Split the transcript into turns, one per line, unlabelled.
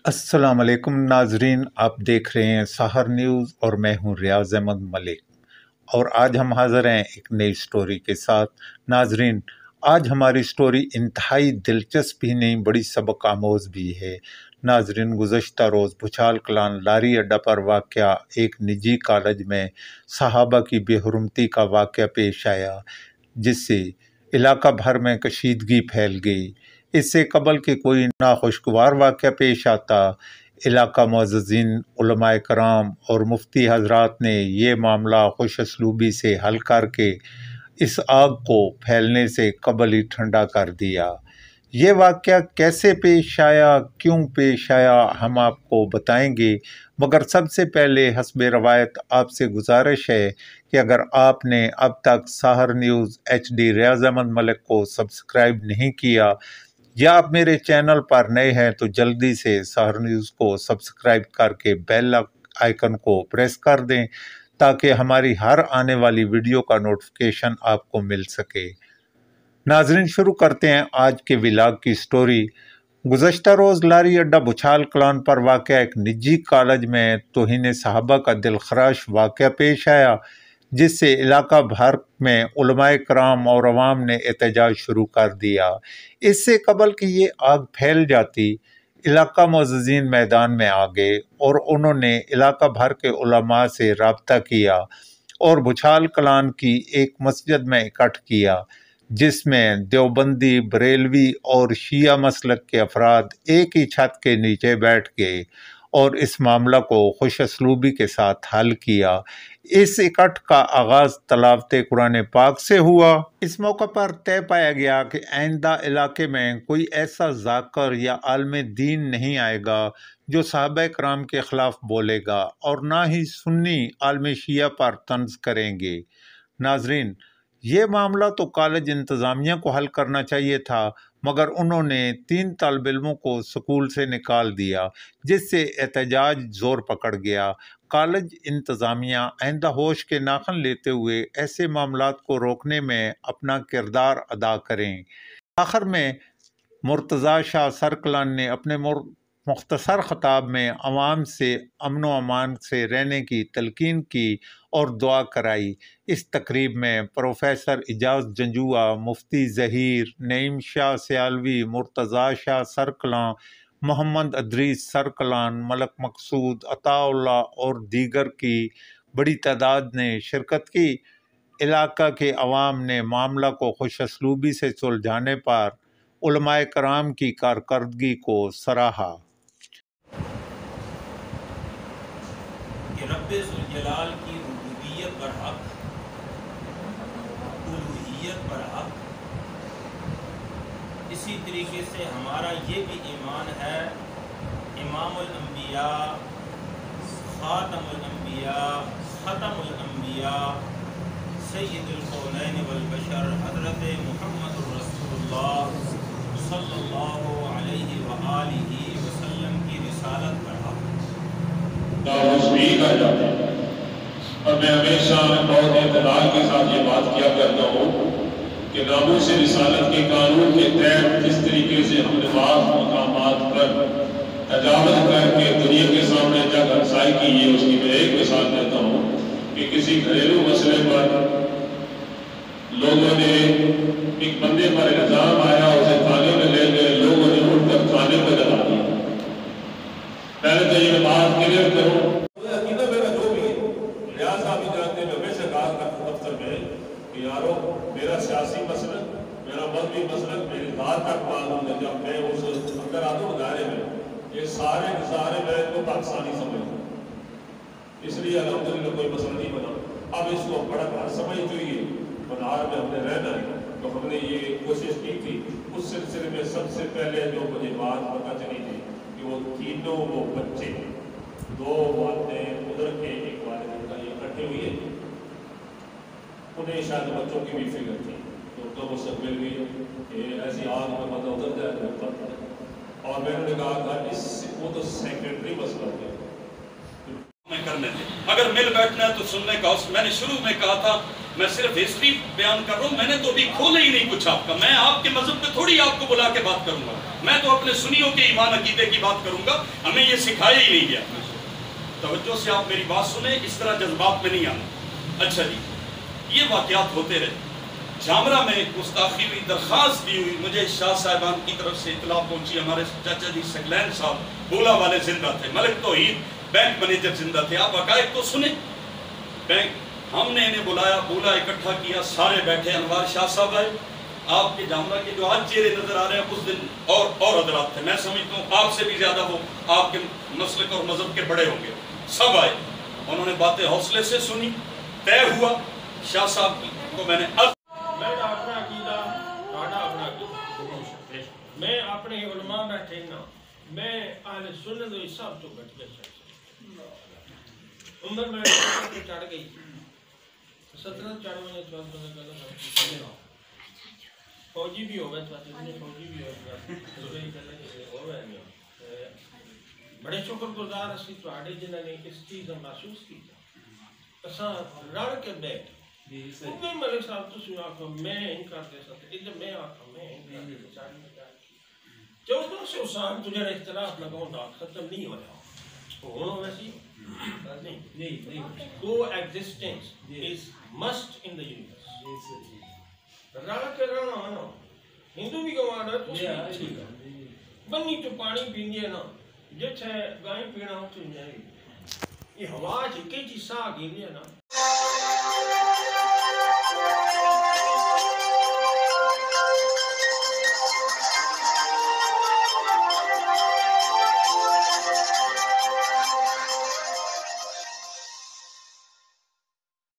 अस्सलाम वालेकुम नाजरीन, आप देख रहे हैं सहर न्यूज़ और मैं हूं रियाज अहमद मलिक। और आज हम हाज़िर हैं एक नई स्टोरी के साथ। नाजरीन, आज हमारी स्टोरी इंतहाई दिलचस्प ही नहीं बड़ी सबक आमोज़ भी है। नाजरीन, गुज़श्ता रोज़ भुचाल कलान लारी अड्डा पर वाक़या एक निजी कॉलेज में सहाबा की बेहुरमती का वाक़या पेश आया, जिससे इलाका भर में कशीदगी फैल गई। इससे कबल के कोई नाखुशगवार वाक़या पेश आता, इलाका मुअज़्ज़िज़ीन, उलमाए कराम और मुफ्ती हज़रात ने ये मामला खुश असलूबी से हल करके इस आग को फैलने से कबल ही ठंडा कर दिया। ये वाक़या कैसे पेश आया, क्यों पेश आया, हम आपको बताएंगे। मगर सबसे पहले हस्बे रवायत आपसे गुजारिश है कि अगर आपने अब तक सहर न्यूज़ HD रियाज अहमद मलिक को सब्सक्राइब नहीं किया या आप मेरे चैनल पर नए हैं तो जल्दी से सहर न्यूज़ को सब्सक्राइब करके बेल आइकन को प्रेस कर दें ताकि हमारी हर आने वाली वीडियो का नोटिफिकेशन आपको मिल सके। नाजरीन, शुरू करते हैं आज के व्लॉग की स्टोरी। गुज़श्ता रोज़ लारी अड्डा भुचाल कलान पर वाक़या एक निजी कॉलेज में तौहीन सहाबा का दिलखराश वाक़या पेश आया, जिससे इलाका भर में उलमाए कराम और अवाम ने एहतजाज शुरू कर दिया। इससे कबल कि ये आग फैल जाती, इलाका मुअज़्ज़िज़ीन मैदान में आ गए और उन्होंने इलाका भर के उलमा से राब्ता किया और भुचाल कलान की एक मस्जिद में इकट्ठ किया, जिसमें देवबंदी, बरेलवी और शिया मसलक के अफराद एक ही छत के नीचे बैठ गए और इस मामला को खुश असलूबी के साथ हल किया। इस इकट्ठ का आगाज़ तलावते कुरान पाक से हुआ। इस मौका पर तय पाया गया कि आइंदा इलाके में कोई ऐसा जाकर या आलम दीन नहीं आएगा जो सहाबा कराम के खिलाफ बोलेगा और ना ही सुन्नी आलम शिया पर तंज करेंगे। नाजरीन, ये मामला तो कॉलेज इंतज़ामिया को हल करना चाहिए था, मगर उन्होंने 3 तालिब इल्मों को स्कूल से निकाल दिया, जिससे एहतजाज ज़ोर पकड़ गया। कॉलेज इंतज़ामिया आइंदा होश के नाखन लेते हुए ऐसे मामलात को रोकने में अपना किरदार अदा करें। आखिर में मुर्तज़ा शाह सरकलान ने अपने मुख्तसर ख़िताब में अवाम से अमन व अमान से रहने की तलकीन की और दुआ कराई। इस तकरीब में प्रोफेसर इजाज़ जंजुआ, मुफ्ती ज़हीर, नईम शाह सियालवी, मुर्तज़ा शाह सरकलान, मोहम्मद अदरीस सरकलान, मलक मकसूद, अताउल्लाह और दीगर की बड़ी तादाद ने शिरकत की। इलाका के अवाम ने मामला को खुश असलूबी से सुलझाने पर उलमाए कराम की कारकर्दगी को सराहा।
रब्बे ज़ुल जलाल की रुबूबियत पर हक, उलूहियत पर हक। इसी तरीके से हमारा ये भी ईमान है इमामुल अंबिया, खातमुल अंबिया, खतमुल अंबिया, सय्यिदुल कौनैन वल बशर हज़रत मुहम्मदुर रसूलुल्लाह सल्लल्लाहु अलैहि व आलिहि वसल्लम की रिसालत पर हक।
कर जाते हैं। और मैं हमेशा बहुत एतदाल के साथ ये बात किया करता हूँ कि नामूस रिसालत के कानून के तहत जिस तरीके से हमने बात मकामात पर तजावज़ करके दुनिया के सामने जग अरसाई की है, उसकी मैं एक मिसाल देता हूँ कि किसी घरेलू मसले पर लोगों ने एक बंदे पर इल्ज़ाम आया, उसे थाने में ले गए, लोगों ने उठकर थाने पर जला दिया। पहले तो ये बात क्लियर करूँ, मेरा जो भी रियाज साहब भी जानते हैं, हमेशा कहा करता दफ्तर में कि यारो मेरा सियासी मसला, मेरा मजहबी मसला मेरी बात तक मालूम है। जब मैं उस अंदर आता हूँ दायरे में, ये सारे मैं तो पाकिस्तानी समझता हूँ, इसलिए अल्हम्दुलिल्लाह कोई मसला नहीं बना। अब इसको बड़ा घर समझ चाहिए, बनार में हमने रहना है तो हमने ये कोशिश की थी। उस सिलसिले में सबसे पहले जो मुझे बात पता चली थी कि वो तीनों वो बच्चे, 2 बातें उधर के एक वाले का ये इकट्ठे हुए, उन्हें शायद बच्चों की भी फिक्र थी तो वो सब मिल गई कि ऐसी आग में मतलब उधर जाए। और मैंने कहा था इस वो तो सेकेंडरी मसला है,
करने थे। अगर मिल बैठना है तो सुनने का। मैंने शुरू में कहा था میں صرف ہسٹری بیان کر رہا ہوں، میں نے تو ابھی کھولا ہی نہیں کچھ آپ کا. میں آپ کے مذہب پہ تھوڑی آپ کو بلا کے بات کروں گا، میں تو اپنے سنیوں کے ایمان عقیدے کی بات کروں گا. ہمیں یہ سکھایا ہی نہیں گیا. توجہ سے آپ میری بات سنیں، اس طرح جذبات میں نہیں آنا. اچھا جی، یہ واقعات ہوتے رہے. جامرہ میں گستاخی ہوئی، درخواست دی ہوئی، مجھے شاہ صاحبان کی طرف سے اطلاع پہنچی. ہمارے چاچا جی سگلین صاحب بولا والے زندہ تھے، ملک توحید بینک مینیجر زندہ تھے. آپ حقائق تو سنیں. بینک ہم نے انہیں بلایا، بولا اکٹھا کیا، سارے بیٹھے. انوار شاہ صاحب آئے. آپ کے جامعہ کے جو آج چہرے نظر آ رہے ہیں اس دن اور حضرات تھے. میں سمجھتا ہوں آپ سے بھی زیادہ وہ آپ کے مسلک اور مذہب کے بڑے ہوں گے. سب آئے، انہوں نے باتیں حوصلے سے سنی. طے ہوا شاہ صاحب کو میں نے
میں اپنے علماء بیٹھے نا، میں اہل سنت و سب تو بیٹھ گیا. عمر میں چڑھ گئی 17 چڑھ گئے. فوجی بھی ہو گئے، فوجی بھی ہو گئے. بڑے شکر گزار اسی تواڈے جنہاں نے اس چیز محسوس کی. اساں رل کے بیٹھ کوئی ملک صاحب تو سنا آخو میں ان کرتے سکتے ادھر میں آخو میں ان کرتے سکتے. 1400 سال تو جڑا اختلاف لگاؤں دا ختم نہیں ہویا. ہوں ویسی نہیں. Co-existence is must in the universe. رل کے رہنا نا. ہندو بھی گوانا تو بنی تو پانی پیندے نا، جتھے گائیں پینا اتھے نہیں. یہ ہوا چ کئی چیز سا گئی ہے نا.